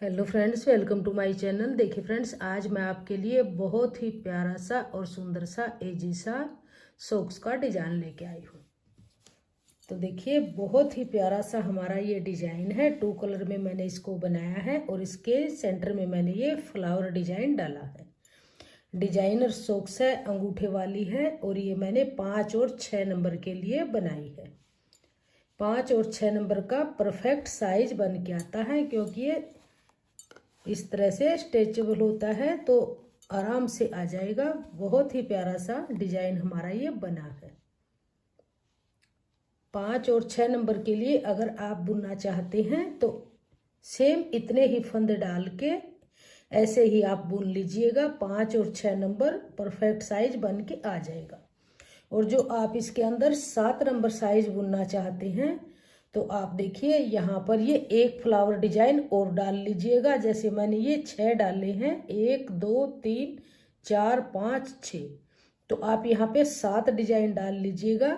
Hello friends, welcome to my channel. देखिए friends, आज मैं आपके लिए बहुत ही प्यारा सा और सुंदर सा एजी सा सॉक्स का डिजाइन लेके आई हूँ। तो देखिए, बहुत ही प्यारा सा हमारा ये डिजाइन है। 2 कलर में मैंने इसको बनाया है और इसके सेंटर में मैंने ये फ्लावर डिजाइन डाला है। डिजाइनर सॉक्स है, अंगूठे वाली है और ये मैंने 5 और 6 नंबर के लिए बनाई है। 5 और 6 नंबर का परफेक्ट साइज बन के आता है, क्योंकि ये इस तरह से स्ट्रेचेबल होता है तो आराम से आ जाएगा। बहुत ही प्यारा सा डिजाइन हमारा ये बना है। 5 और 6 नंबर के लिए अगर आप बुनना चाहते हैं तो सेम इतने ही फंदे डाल के ऐसे ही आप बुन लीजिएगा। 5 और 6 नंबर परफेक्ट साइज बन के आ जाएगा। और जो आप इसके अंदर 7 नंबर साइज बुनना चाहते हैं तो आप देखिए, यहाँ पर ये एक फ्लावर डिजाइन और डाल लीजिएगा। जैसे मैंने ये 6 डाले हैं, 1 2 3 4 5 6, तो आप यहाँ पे 7 डिजाइन डाल लीजिएगा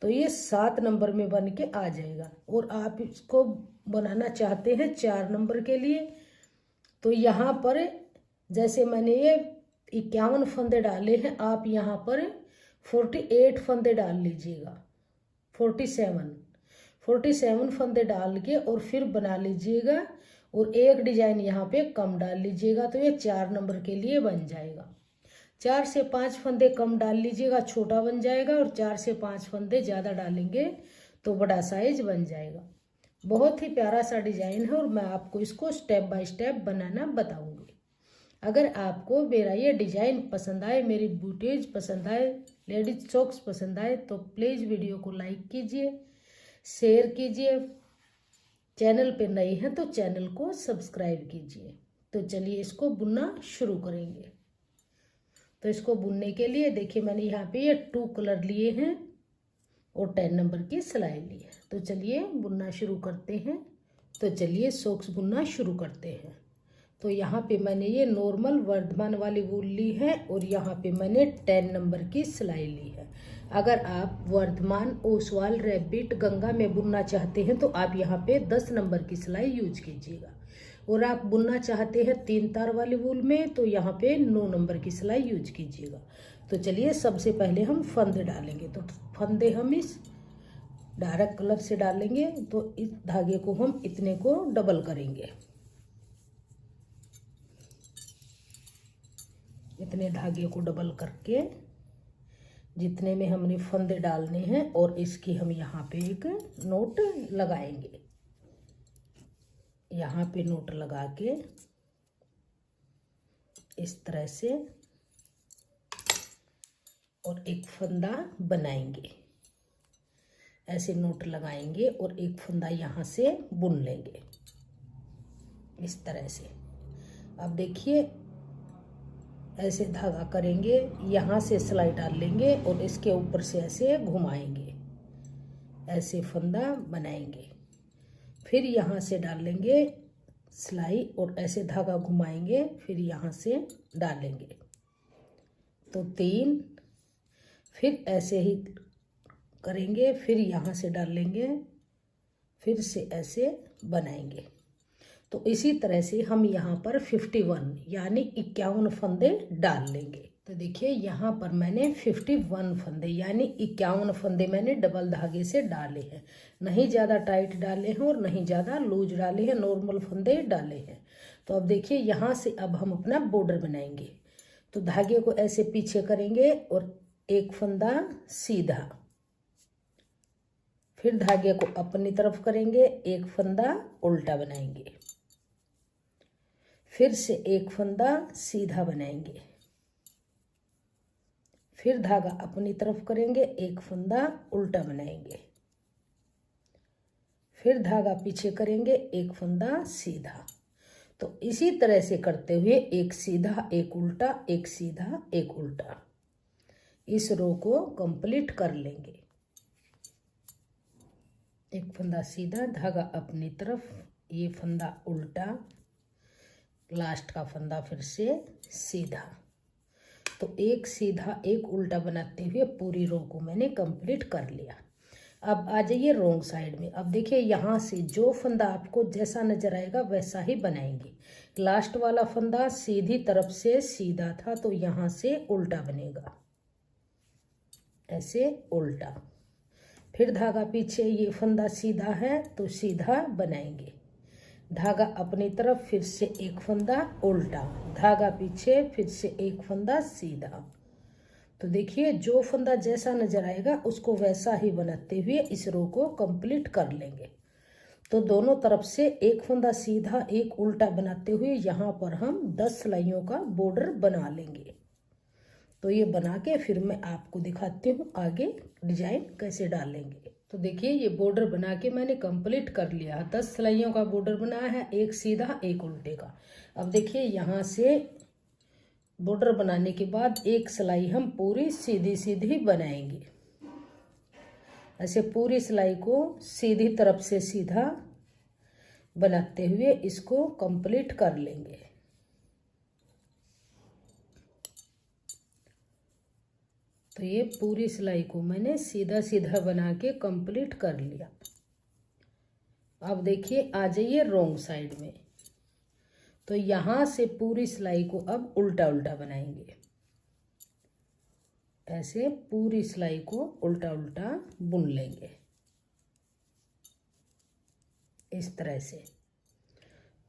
तो ये 7 नंबर में बन के आ जाएगा। और आप इसको बनाना चाहते हैं 4 नंबर के लिए तो यहाँ पर जैसे मैंने ये 51 फंदे डाले हैं, आप यहाँ पर 48 फंदे डाल लीजिएगा। 47 फंदे डाल के और फिर बना लीजिएगा। और एक डिजाइन यहाँ पे कम डाल लीजिएगा तो ये 4 नंबर के लिए बन जाएगा। 4 से 5 फंदे कम डाल लीजिएगा, छोटा बन जाएगा। और 4 से 5 फंदे ज़्यादा डालेंगे तो बड़ा साइज बन जाएगा। बहुत ही प्यारा सा डिजाइन है और मैं आपको इसको स्टेप बाय स्टेप बनाना बताऊंगी। अगर आपको मेरा ये डिजाइन पसंद आए, मेरी बूटीज पसंद आए, लेडीज सॉक्स पसंद आए तो प्लीज़ वीडियो को लाइक कीजिए, शेयर कीजिए। चैनल पे नए हैं तो चैनल को सब्सक्राइब कीजिए। तो चलिए इसको बुनना शुरू करेंगे। तो इसको बुनने के लिए देखिए, मैंने यहाँ पे ये 2 कलर लिए हैं और 10 नंबर की सिलाई ली है। तो चलिए बुनना शुरू करते हैं। तो चलिए सॉक्स बुनना शुरू करते हैं। तो यहाँ पे मैंने ये नॉर्मल वर्धमान वाली वूल ली है और यहाँ पे मैंने 10 नंबर की सिलाई ली है। अगर आप वर्धमान, ओसवाल, रैबिट, गंगा में बुनना चाहते हैं तो आप यहाँ पे 10 नंबर की सिलाई यूज कीजिएगा। और आप बुनना चाहते हैं 3 तार वाली वूल में तो यहाँ पे 9 नंबर की सिलाई यूज कीजिएगा। तो चलिए सबसे पहले हम फंदे डालेंगे। तो फंदे हम इस डार्क कलर से डालेंगे। तो इस धागे को हम इतने को डबल करेंगे। इतने धागे को डबल करके जितने में हमने फंदे डालने हैं और इसकी हम यहाँ पे एक नोट लगाएंगे। यहाँ पे नोट लगा के इस तरह से और एक फंदा बनाएंगे। ऐसे नोट लगाएंगे और एक फंदा यहाँ से बुन लेंगे इस तरह से। अब देखिए, ऐसे धागा करेंगे, यहाँ से सिलाई डाल लेंगे और इसके ऊपर से ऐसे घुमाएंगे, ऐसे फंदा बनाएंगे। फिर यहाँ से डाल लेंगे सिलाई और ऐसे धागा घुमाएंगे, फिर यहाँ से डालेंगे। तो 3, फिर ऐसे ही करेंगे, फिर यहाँ से डाल लेंगे, फिर से ऐसे बनाएंगे। तो इसी तरह से हम यहाँ पर 51 यानी 51 फंदे डाल लेंगे। तो देखिए, यहाँ पर मैंने 51 फंदे यानी 51 फंदे मैंने डबल धागे से डाले हैं। नहीं ज़्यादा टाइट डाले हैं और नहीं ज़्यादा लूज डाले हैं, नॉर्मल फंदे डाले हैं। तो अब देखिए, यहाँ से अब हम अपना बॉर्डर बनाएंगे। तो धागे को ऐसे पीछे करेंगे और एक फंदा सीधा, फिर धागे को अपनी तरफ करेंगे, एक फंदा उल्टा बनाएंगे, फिर से एक फंदा सीधा बनाएंगे, फिर धागा अपनी तरफ करेंगे, एक फंदा उल्टा बनाएंगे, फिर धागा पीछे करेंगे, एक फंदा सीधा। तो इसी तरह से करते हुए एक सीधा, एक उल्टा, एक सीधा, एक उल्टा, इस रो को कंप्लीट कर लेंगे। एक फंदा सीधा, धागा अपनी तरफ, ये फंदा उल्टा, लास्ट का फंदा फिर से सीधा। तो एक सीधा एक उल्टा बनाते हुए पूरी रो को मैंने कंप्लीट कर लिया। अब आ जाइए रोंग साइड में। अब देखिए यहाँ से जो फंदा आपको जैसा नजर आएगा वैसा ही बनाएंगे। लास्ट वाला फंदा सीधी तरफ से सीधा था तो यहाँ से उल्टा बनेगा, ऐसे उल्टा। फिर धागा पीछे, ये फंदा सीधा है तो सीधा बनाएंगे, धागा अपनी तरफ, फिर से एक फंदा उल्टा, धागा पीछे, फिर से एक फंदा सीधा। तो देखिए जो फंदा जैसा नजर आएगा उसको वैसा ही बनाते हुए इस रो को कंप्लीट कर लेंगे। तो दोनों तरफ से एक फंदा सीधा एक उल्टा बनाते हुए यहाँ पर हम 10 सिलाइयों का बॉर्डर बना लेंगे। तो ये बना के फिर मैं आपको दिखाती हूँ आगे डिजाइन कैसे डालेंगे। तो देखिए ये बॉर्डर बना के मैंने कंप्लीट कर लिया, 10 सिलाइयों का बॉर्डर बनाया है, एक सीधा एक उल्टे का। अब देखिए यहाँ से बॉर्डर बनाने के बाद एक सिलाई हम पूरी सीधी सीधी बनाएंगे। ऐसे पूरी सिलाई को सीधी तरफ से सीधा बनाते हुए इसको कंप्लीट कर लेंगे। तो ये पूरी सिलाई को मैंने सीधा सीधा बना के कंप्लीट कर लिया। अब देखिए आ जाइए रोंग साइड में। तो यहाँ से पूरी सिलाई को अब उल्टा उल्टा बनाएंगे, ऐसे पूरी सिलाई को उल्टा उल्टा बुन लेंगे इस तरह से।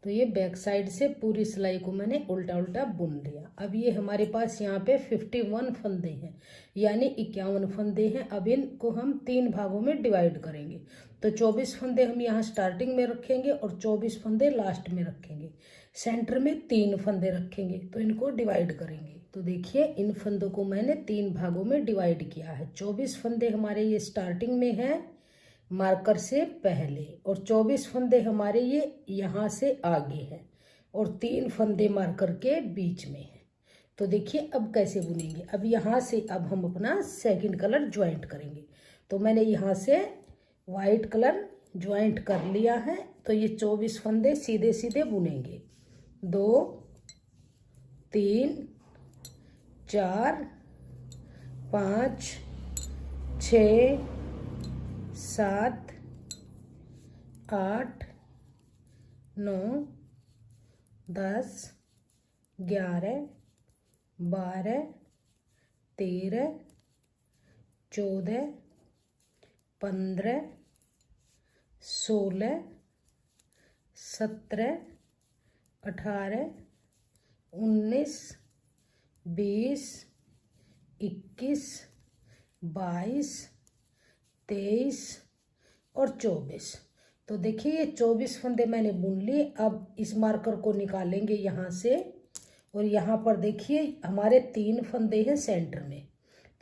तो ये बैक साइड से पूरी सिलाई को मैंने उल्टा उल्टा बुन लिया। अब ये हमारे पास यहाँ पे 51 फंदे हैं, यानी 51 फंदे हैं। अब इनको हम 3 भागों में डिवाइड करेंगे। तो 24 फंदे हम यहाँ स्टार्टिंग में रखेंगे और 24 फंदे लास्ट में रखेंगे। सेंटर में 3 फंदे रखेंगे, तो इनको डिवाइड करेंगे। तो देखिए इन फंदों को मैंने 3 भागों में डिवाइड किया है। 24 फंदे हमारे ये स्टार्टिंग में है मार्कर से पहले, और 24 फंदे हमारे ये यहाँ से आगे हैं, और 3 फंदे मार्कर के बीच में है। तो देखिए अब कैसे बुनेंगे। अब यहाँ से अब हम अपना सेकंड कलर ज्वाइंट करेंगे। तो मैंने यहाँ से वाइट कलर ज्वाइंट कर लिया है। तो ये 24 फंदे सीधे सीधे बुनेंगे। 2 3 4 5 6 7 8 9 10 11 12 13 14 15 16 17 18 19 20 21 22 23 और 24। तो देखिए ये 24 फंदे मैंने बुन लिए। अब इस मार्कर को निकालेंगे यहाँ से, और यहाँ पर देखिए हमारे 3 फंदे हैं सेंटर में।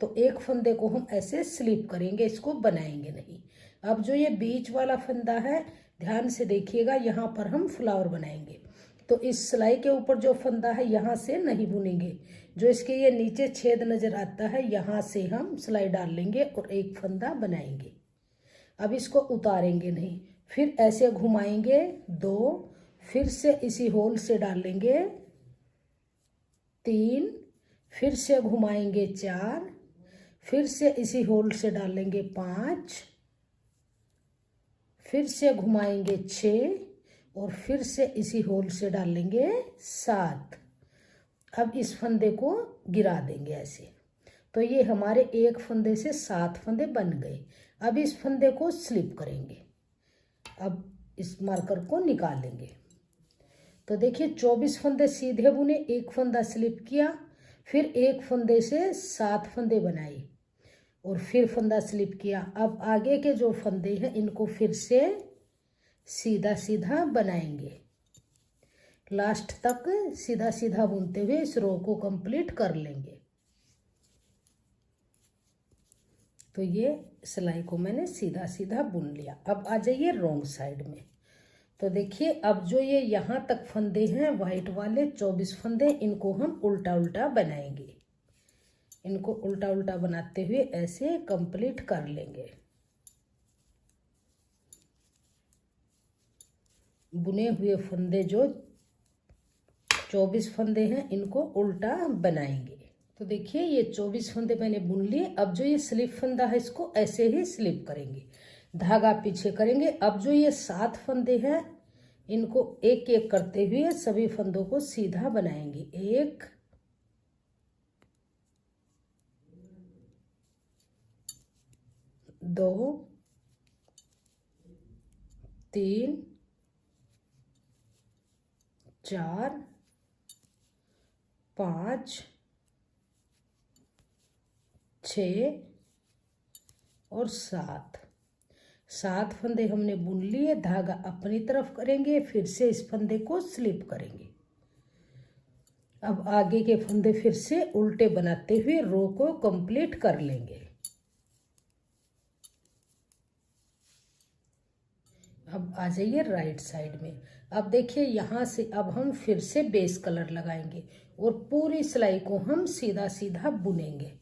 तो एक फंदे को हम ऐसे स्लिप करेंगे, इसको बनाएंगे नहीं। अब जो ये बीच वाला फंदा है ध्यान से देखिएगा, यहाँ पर हम फ्लावर बनाएंगे। तो इस सिलाई के ऊपर जो फंदा है यहाँ से नहीं बुनेंगे, जो इसके ये नीचे छेद नजर आता है यहाँ से हम सिलाई डाल लेंगे और एक फंदा बनाएंगे। अब इसको उतारेंगे नहीं, फिर ऐसे घुमाएंगे 2, फिर से इसी होल से डालेंगे 3, फिर से घुमाएंगे 4, फिर से इसी होल से डालेंगे 5, फिर से घुमाएंगे 6 और फिर से इसी होल से डालेंगे 7। अब इस फंदे को गिरा देंगे ऐसे। तो ये हमारे एक फंदे से 7 फंदे बन गए। अब इस फंदे को स्लिप करेंगे। अब इस मार्कर को निकालेंगे। तो देखिए 24 फंदे सीधे बुने, एक फंदा स्लिप किया, फिर एक फंदे से 7 फंदे बनाए और फिर फंदा स्लिप किया। अब आगे के जो फंदे हैं इनको फिर से सीधा सीधा बनाएंगे, लास्ट तक सीधा सीधा बुनते हुए इस रो को कंप्लीट कर लेंगे। तो ये सिलाई को मैंने सीधा सीधा बुन लिया। अब आ जाइए रॉन्ग साइड में। तो देखिए अब जो ये यहाँ तक फंदे हैं वाइट वाले 24 फंदे, इनको हम उल्टा उल्टा बनाएंगे। इनको उल्टा उल्टा बनाते हुए ऐसे कंप्लीट कर लेंगे। बुने हुए फंदे जो 24 फंदे हैं इनको उल्टा बनाएंगे। तो देखिए ये 24 फंदे मैंने बुन लिए। अब जो ये स्लिप फंदा है इसको ऐसे ही स्लिप करेंगे, धागा पीछे करेंगे। अब जो ये 7 फंदे हैं इनको एक एक करते हुए सभी फंदों को सीधा बनाएंगे। 1 2 3 4 5 6 और 7 फंदे हमने बुन लिए। धागा अपनी तरफ करेंगे, फिर से इस फंदे को स्लिप करेंगे। अब आगे के फंदे फिर से उल्टे बनाते हुए रो को कंप्लीट कर लेंगे। अब आ जाइए राइट साइड में। अब देखिए यहाँ से अब हम फिर से बेस कलर लगाएंगे और पूरी सिलाई को हम सीधा सीधा बुनेंगे।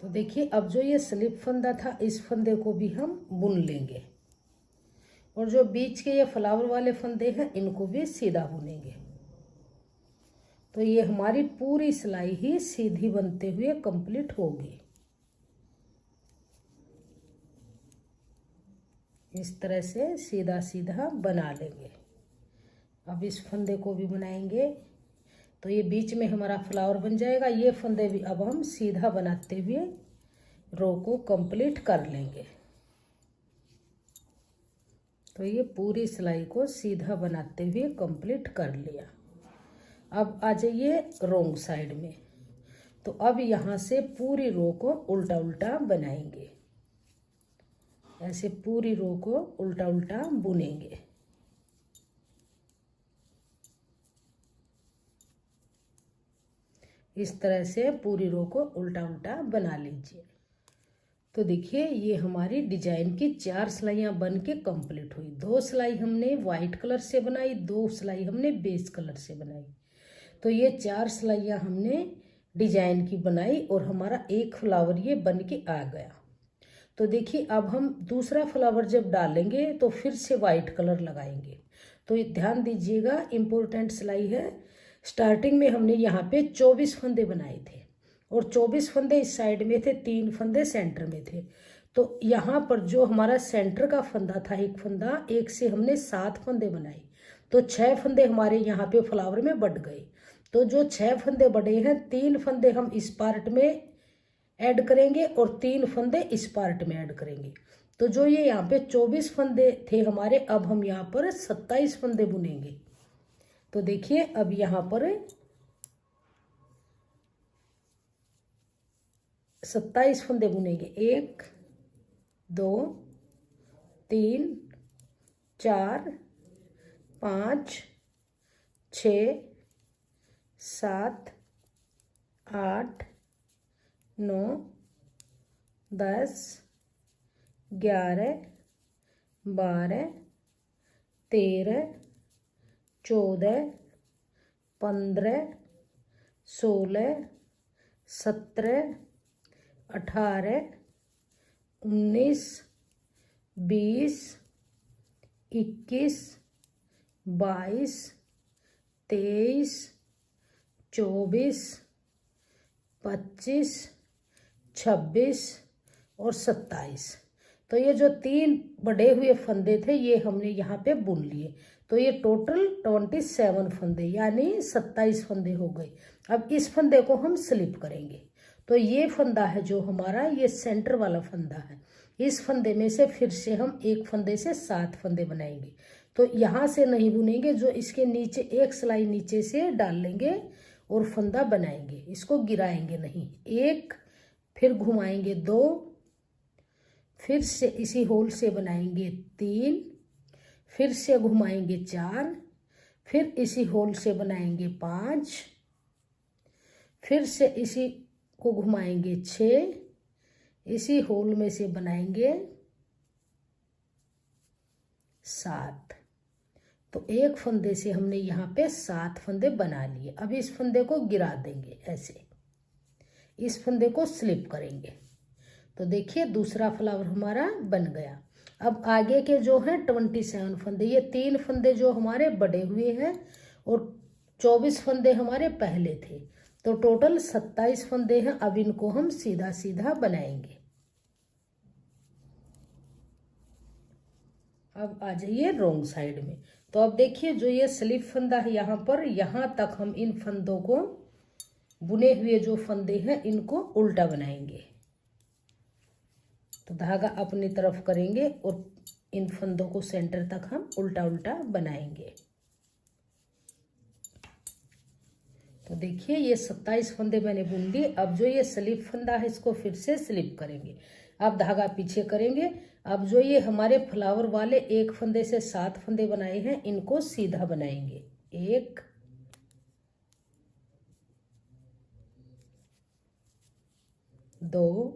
तो देखिए अब जो ये स्लिप फंदा था इस फंदे को भी हम बुन लेंगे और जो बीच के ये फ्लावर वाले फंदे हैं इनको भी सीधा बुनेंगे। तो ये हमारी पूरी सिलाई ही सीधी बनते हुए कंप्लीट होगी। इस तरह से सीधा सीधा बना लेंगे। अब इस फंदे को भी बनाएंगे तो ये बीच में हमारा फ्लावर बन जाएगा। ये फंदे भी अब हम सीधा बनाते हुए रो को कंप्लीट कर लेंगे। तो ये पूरी सिलाई को सीधा बनाते हुए कंप्लीट कर लिया। अब आ जाइए रोंग साइड में। तो अब यहाँ से पूरी रो को उल्टा उल्टा बनाएंगे। ऐसे पूरी रो को उल्टा उल्टा बुनेंगे। इस तरह से पूरी रो को उल्टा उल्टा बना लीजिए। तो देखिए ये हमारी डिजाइन की 4 सिलाइयाँ बन के कंप्लीट हुई। 2 सिलाई हमने वाइट कलर से बनाई, 2 सिलाई हमने बेस कलर से बनाई। तो ये 4 सिलाइयाँ हमने डिजाइन की बनाई और हमारा एक फ्लावर ये बन के आ गया। तो देखिए अब हम दूसरा फ्लावर जब डालेंगे तो फिर से वाइट कलर लगाएंगे। तो ध्यान दीजिएगा, इम्पोर्टेंट सिलाई है। स्टार्टिंग में हमने यहाँ पे 24 फंदे बनाए थे और 24 फंदे इस साइड में थे, 3 फंदे सेंटर में थे। तो यहाँ पर जो हमारा सेंटर का फंदा था एक फंदा, एक से हमने 7 फंदे बनाए। तो 6 फंदे हमारे यहाँ पे फ्लावर में बढ़ गए। तो जो 6 फंदे बढ़े हैं 3 फंदे हम इस पार्ट में ऐड करेंगे और 3 फंदे इस पार्ट में ऐड करेंगे। तो जो ये यहाँ पे 24 फंदे थे हमारे, अब हम यहाँ पर 27 फंदे बुनेंगे। तो देखिए अब यहाँ पर 27 फंदे बुनेंगे। 1 2 3 4 5 6 7 8 9 10 11 12 13 14 15 16 17 18 19 20 21 22 23 24 25 26 और 27। तो ये जो 3 बढ़े हुए फंदे थे ये हमने यहाँ पे बुन लिए। तो ये टोटल 27 फंदे यानी 27 फंदे हो गए। अब इस फंदे को हम स्लिप करेंगे। तो ये फंदा है जो हमारा, ये सेंटर वाला फंदा है। इस फंदे में से फिर से हम एक फंदे से 7 फंदे बनाएंगे। तो यहाँ से नहीं बुनेंगे, जो इसके नीचे एक सिलाई नीचे से डाल लेंगे और फंदा बनाएंगे। इसको गिराएंगे नहीं। 1 फिर घुमाएंगे 2, फिर से इसी होल से बनाएंगे 3, फिर से घुमाएंगे 4, फिर इसी होल से बनाएंगे 5, फिर से इसी को घुमाएंगे 6, इसी होल में से बनाएंगे 7। तो एक फंदे से हमने यहाँ पे 7 फंदे बना लिए। अब इस फंदे को गिरा देंगे ऐसे, इस फंदे को स्लिप करेंगे। तो देखिए दूसरा फ्लावर हमारा बन गया। अब आगे के जो हैं 27 फंदे, ये 3 फंदे जो हमारे बड़े हुए हैं और 24 फंदे हमारे पहले थे, तो टोटल 27 फंदे हैं। अब इनको हम सीधा सीधा बनाएंगे। अब आ जाइए रोंग साइड में। तो अब देखिए जो ये स्लिप फंदा है यहाँ पर, यहाँ तक हम इन फंदों को, बुने हुए जो फंदे हैं इनको उल्टा बनाएंगे। तो धागा अपनी तरफ करेंगे और इन फंदों को सेंटर तक हम उल्टा उल्टा बनाएंगे। तो देखिए ये 27 फंदे मैंने बुन लिए। अब जो ये स्लिप फंदा है इसको फिर से स्लिप करेंगे। अब धागा पीछे करेंगे। अब जो ये हमारे फ्लावर वाले एक फंदे से 7 फंदे बनाए हैं इनको सीधा बनाएंगे। 1 2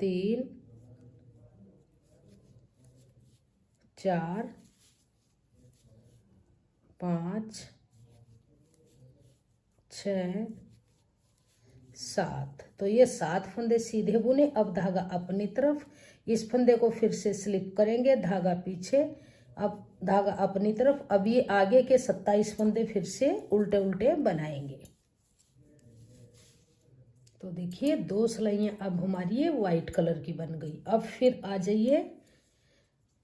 3 4 5 6 7। तो ये 7 फंदे सीधे बुने। अब धागा अपनी तरफ, इस फंदे को फिर से स्लिप करेंगे, धागा पीछे, अब धागा अपनी तरफ। अब ये आगे के 27 फंदे फिर से उल्टे उल्टे बनाएंगे। तो देखिए 2 सिलाइयाँ अब हमारी ये वाइट कलर की बन गई। अब फिर आ जाइए,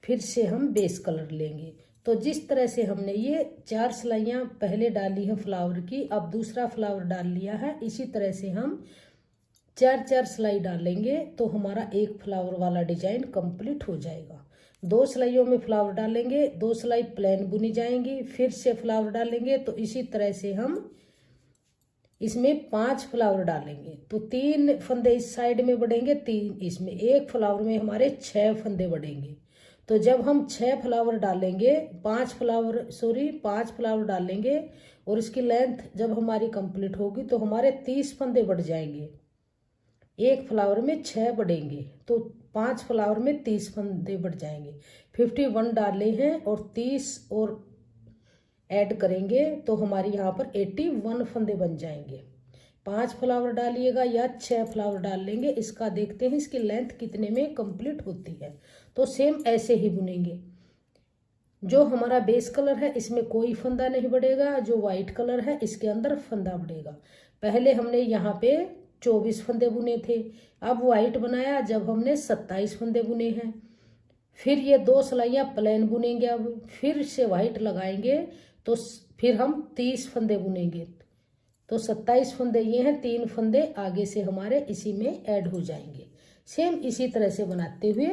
फिर से हम बेस कलर लेंगे। तो जिस तरह से हमने ये 4 सिलाइयाँ पहले डाली हैं फ्लावर की, अब दूसरा फ्लावर डाल लिया है, इसी तरह से हम 4 सिलाई डालेंगे तो हमारा एक फ्लावर वाला डिजाइन कंप्लीट हो जाएगा। 2 सिलाइयों में फ्लावर डालेंगे, 2 सिलाई प्लेन बुनी जाएंगी, फिर से फ्लावर डालेंगे। तो इसी तरह से हम इसमें 5 फ्लावर डालेंगे। तो 3 फंदे इस साइड में बढ़ेंगे, 3 इसमें, एक फ्लावर में हमारे 6 फंदे बढ़ेंगे। तो जब हम 6 फ्लावर डालेंगे, 5 फ्लावर डालेंगे और इसकी लेंथ जब हमारी कंप्लीट होगी तो हमारे 30 फंदे बढ़ जाएंगे। एक फ्लावर में 6 बढ़ेंगे तो 5 फ्लावर में 30 फंदे बढ़ जाएंगे। 51 डाले हैं और 30 और ऐड करेंगे तो हमारे यहाँ पर 81 फंदे बन जाएंगे। 5 फ्लावर डालिएगा या 6 फ्लावर डाल लेंगे, इसका देखते हैं इसकी लेंथ कितने में कंप्लीट होती है। तो सेम ऐसे ही बुनेंगे। जो हमारा बेस कलर है इसमें कोई फंदा नहीं बढ़ेगा, जो वाइट कलर है इसके अंदर फंदा बढ़ेगा। पहले हमने यहाँ पे 24 फंदे बुने थे, अब वाइट बनाया जब हमने 27 फंदे बुने हैं। फिर ये 2 सिलाइयाँ प्लेन बुनेंगे, अब फिर से वाइट लगाएंगे तो फिर हम 30 फंदे बुनेंगे। तो 27 फंदे ये हैं, 3 फंदे आगे से हमारे इसी में ऐड हो जाएंगे। सेम इसी तरह से बनाते हुए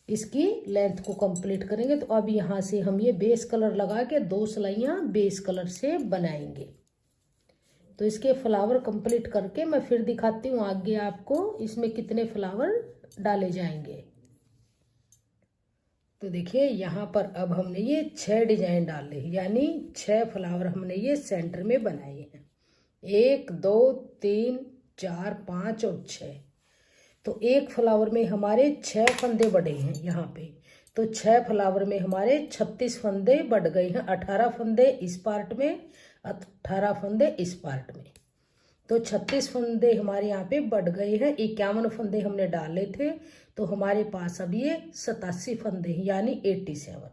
इसकी लेंथ को कंप्लीट करेंगे। तो अब यहाँ से हम ये बेस कलर लगा के 2 सिलाइयाँ बेस कलर से बनाएंगे। तो इसके फ्लावर कंप्लीट करके मैं फिर दिखाती हूँ आगे आपको इसमें कितने फ्लावर डाले जाएंगे। तो देखिए यहाँ पर अब हमने ये 6 डिजाइन डाले, यानी 6 फ्लावर हमने ये सेंटर में बनाए हैं। 1 2 3 4 5 और 6। तो एक फ्लावर में हमारे 6 फंदे बढ़े हैं यहाँ पे। तो 6 फ्लावर में हमारे 36 फंदे बढ़ गए हैं। 18 फंदे इस पार्ट में, 18 फंदे इस पार्ट में। तो 36 फंदे हमारे यहाँ पे बढ़ गए हैं। 51 फंदे हमने डाले थे तो हमारे पास अब ये 87 फंदे हैं, यानी 87।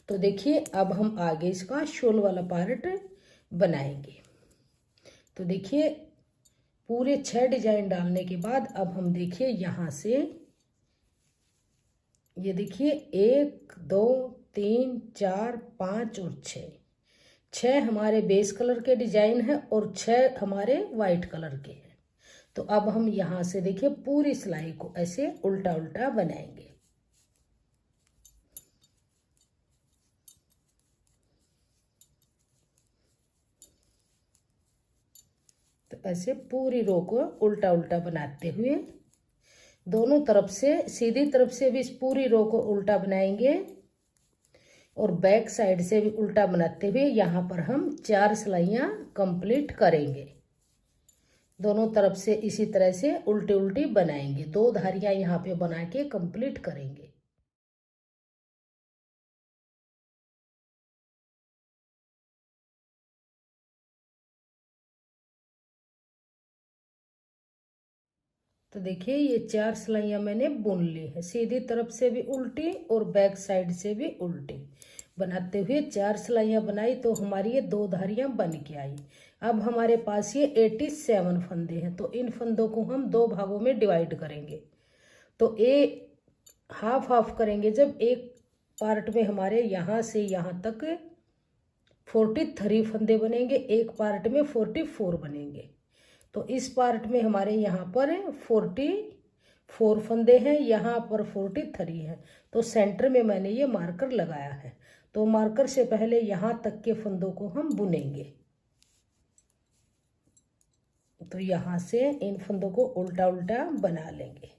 तो देखिए अब हम आगे इसका शोल वाला पार्ट बनाएंगे। तो देखिए पूरे 6 डिजाइन डालने के बाद अब हम देखिए यहाँ से, ये देखिए 1 2 3 4 5 और 6 हमारे बेस कलर के डिजाइन है और 6 हमारे वाइट कलर के हैं। तो अब हम यहाँ से देखिए पूरी सिलाई को ऐसे उल्टा उल्टा बनाएंगे। तो ऐसे पूरी रो को उल्टा उल्टा बनाते हुए दोनों तरफ से, सीधी तरफ से भी इस पूरी रो को उल्टा बनाएंगे और बैक साइड से भी उल्टा बनाते हुए यहाँ पर हम 4 सिलाइयाँ कंप्लीट करेंगे। दोनों तरफ से इसी तरह से उल्टी उल्टी बनाएंगे। 2 धारियाँ यहाँ पे बना के कंप्लीट करेंगे। तो देखिए ये 4 सिलाइयाँ मैंने बुन ली है, सीधी तरफ से भी उल्टी और बैक साइड से भी उल्टी बनाते हुए 4 सिलाइयाँ बनाई तो हमारी ये 2 धारियाँ बन के आई। अब हमारे पास ये 87 फंदे हैं, तो इन फंदों को हम 2 भागों में डिवाइड करेंगे। तो हाफ हाफ करेंगे। जब एक पार्ट में हमारे यहाँ से यहाँ तक 43 फंदे बनेंगे, एक पार्ट में 44 बनेंगे। तो इस पार्ट में हमारे यहाँ पर 44 फंदे हैं, यहाँ पर 43 हैं। तो सेंटर में मैंने ये मार्कर लगाया है। तो मार्कर से पहले यहाँ तक के फंदों को हम बुनेंगे। तो यहाँ से इन फंदों को उल्टा उल्टा बना लेंगे।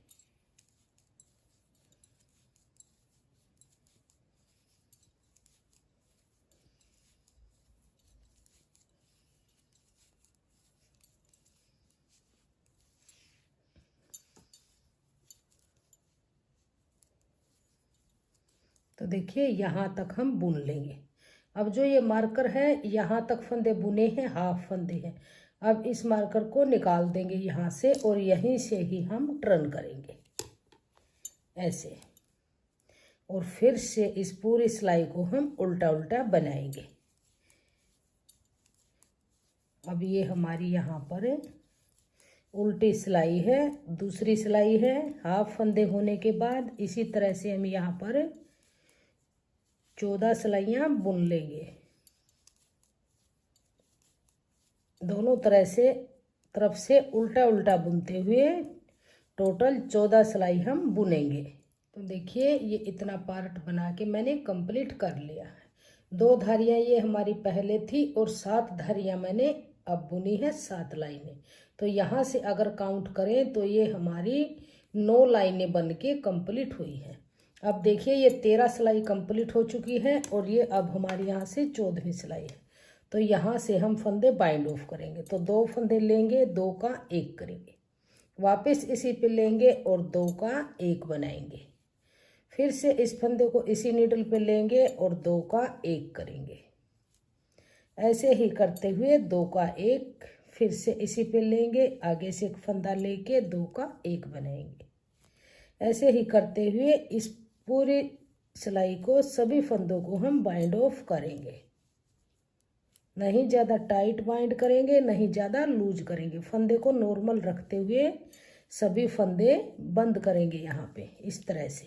तो देखिए यहाँ तक हम बुन लेंगे। अब जो ये मार्कर है यहाँ तक फंदे बुने हैं, हाफ फंदे हैं। अब इस मार्कर को निकाल देंगे यहाँ से और यहीं से ही हम टर्न करेंगे ऐसे, और फिर से इस पूरी सिलाई को हम उल्टा उल्टा बनाएंगे। अब ये हमारी यहाँ पर उल्टी सिलाई है, दूसरी सिलाई है हाफ फंदे होने के बाद। इसी तरह से हम यहाँ पर 14 सिलाइयाँ बुन लेंगे। दोनों तरफ से उल्टा उल्टा बुनते हुए टोटल 14 सिलाई हम बुनेंगे। तो देखिए ये इतना पार्ट बना के मैंने कंप्लीट कर लिया है। 2 धारियाँ ये हमारी पहले थी और 7 धारियाँ मैंने अब बुनी है, 7 लाइनें। तो यहाँ से अगर काउंट करें तो ये हमारी 9 लाइनें बन के कंप्लीट हुई हैं। अब देखिए ये 13 सिलाई कंप्लीट हो चुकी है और ये अब हमारे यहाँ से 14वीं सिलाई है। तो यहाँ से हम फंदे बाइंड ऑफ करेंगे। तो 2 फंदे लेंगे, 2 का 1 करेंगे, वापस इसी पे लेंगे और 2 का 1 बनाएंगे। फिर से इस फंदे को इसी नीडल पे लेंगे और 2 का 1 करेंगे। ऐसे ही करते हुए 2 का 1, फिर से इसी पे लेंगे, आगे से एक फंदा लेके 2 का 1 बनाएंगे। ऐसे ही करते हुए इस पूरी सिलाई को, सभी फंदों को हम बाइंड ऑफ करेंगे। नहीं ज़्यादा टाइट बाइंड करेंगे, नहीं ज़्यादा लूज करेंगे। फंदे को नॉर्मल रखते हुए सभी फंदे बंद करेंगे यहाँ पे इस तरह से।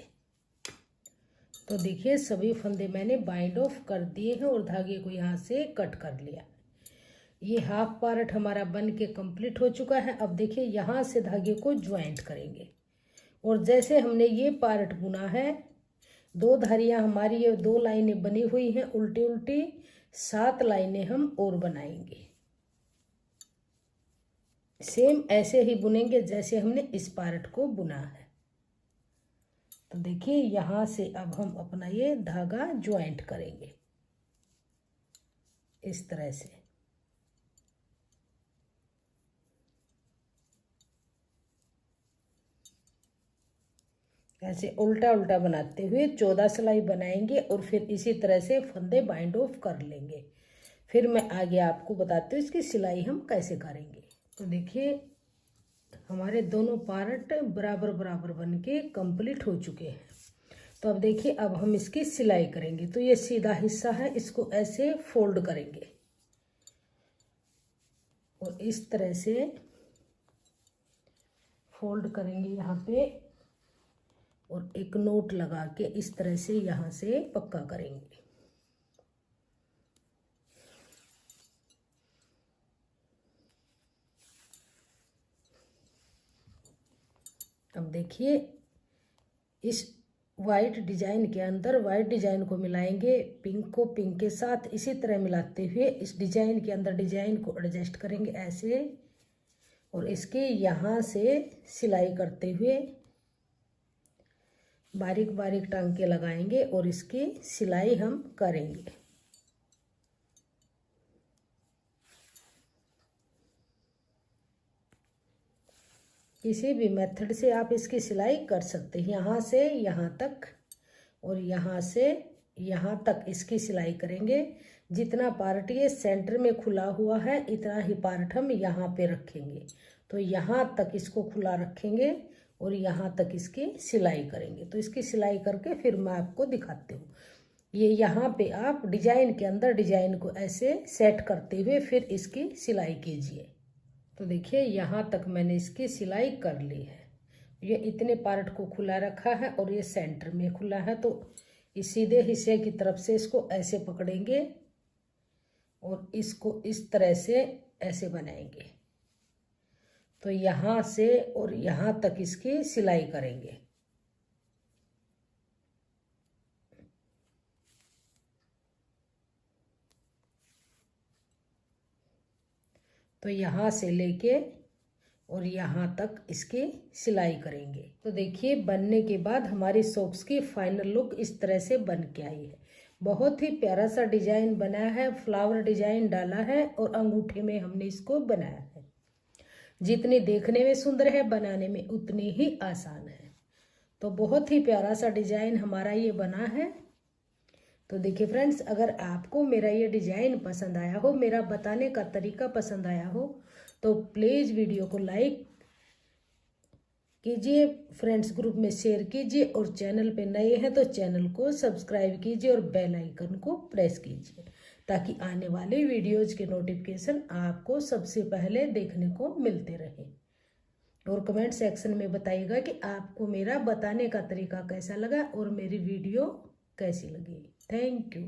तो देखिए सभी फंदे मैंने बाइंड ऑफ कर दिए हैं और धागे को यहाँ से कट कर लिया। ये हाफ पार्ट हमारा बन के कंप्लीट हो चुका है। अब देखिए यहाँ से धागे को ज्वाइंट करेंगे और जैसे हमने ये पार्ट बुना है, 2 धारियाँ हमारी ये 2 लाइनें बनी हुई हैं उल्टी उल्टी, 7 लाइनें हम और बनाएंगे। सेम ऐसे ही बुनेंगे जैसे हमने इस पार्ट को बुना है। तो देखिए यहाँ से अब हम अपना ये धागा ज्वाइंट करेंगे इस तरह से। ऐसे उल्टा उल्टा बनाते हुए 14 सिलाई बनाएंगे और फिर इसी तरह से फंदे बाइंड ऑफ कर लेंगे। फिर मैं आगे आपको बताती हूँ इसकी सिलाई हम कैसे करेंगे। तो देखिए हमारे दोनों पार्ट बराबर बराबर बन के कंप्लीट हो चुके हैं। तो अब देखिए अब हम इसकी सिलाई करेंगे। तो ये सीधा हिस्सा है, इसको ऐसे फोल्ड करेंगे और इस तरह से फोल्ड करेंगे यहाँ पे और एक नोट लगा के इस तरह से यहाँ से पक्का करेंगे। अब देखिए इस वाइट डिजाइन के अंदर वाइट डिजाइन को मिलाएंगे, पिंक को पिंक के साथ इसी तरह मिलाते हुए इस डिजाइन के अंदर डिजाइन को एडजस्ट करेंगे ऐसे, और इसके यहाँ से सिलाई करते हुए बारीक बारीक टांके लगाएंगे और इसकी सिलाई हम करेंगे। किसी भी मेथड से आप इसकी सिलाई कर सकते हैं। यहाँ से यहाँ तक और यहाँ से यहाँ तक इसकी सिलाई करेंगे। जितना पार्ट ये सेंटर में खुला हुआ है इतना ही पार्ट हम यहाँ पे रखेंगे। तो यहाँ तक इसको खुला रखेंगे और यहाँ तक इसकी सिलाई करेंगे। तो इसकी सिलाई करके फिर मैं आपको दिखाती हूँ। ये यहाँ पे आप डिजाइन के अंदर डिजाइन को ऐसे सेट करते हुए फिर इसकी सिलाई कीजिए। तो देखिए यहाँ तक मैंने इसकी सिलाई कर ली है। ये इतने पार्ट को खुला रखा है और ये सेंटर में खुला है, तो इस सीधे हिस्से की तरफ से इसको ऐसे पकड़ेंगे और इसको इस तरह से ऐसे बनाएंगे। तो यहाँ से और यहाँ तक इसकी सिलाई करेंगे। तो यहाँ से लेके और यहाँ तक इसकी सिलाई करेंगे। तो देखिए बनने के बाद हमारी सॉक्स की फाइनल लुक इस तरह से बन के आई है। बहुत ही प्यारा सा डिजाइन बना है, फ्लावर डिजाइन डाला है और अंगूठे में हमने इसको बनाया है। जितनी देखने में सुंदर है, बनाने में उतनी ही आसान है। तो बहुत ही प्यारा सा डिजाइन हमारा ये बना है। तो देखिए फ्रेंड्स, अगर आपको मेरा ये डिजाइन पसंद आया हो, मेरा बताने का तरीका पसंद आया हो, तो प्लीज़ वीडियो को लाइक कीजिए, फ्रेंड्स ग्रुप में शेयर कीजिए और चैनल पे नए हैं तो चैनल को सब्सक्राइब कीजिए और बेल आइकन को प्रेस कीजिए, ताकि आने वाले वीडियोज के नोटिफिकेशन आपको सबसे पहले देखने को मिलते रहे। और कमेंट सेक्शन में बताइएगा कि आपको मेरा बताने का तरीका कैसा लगा और मेरी वीडियो कैसी लगी। Thank you.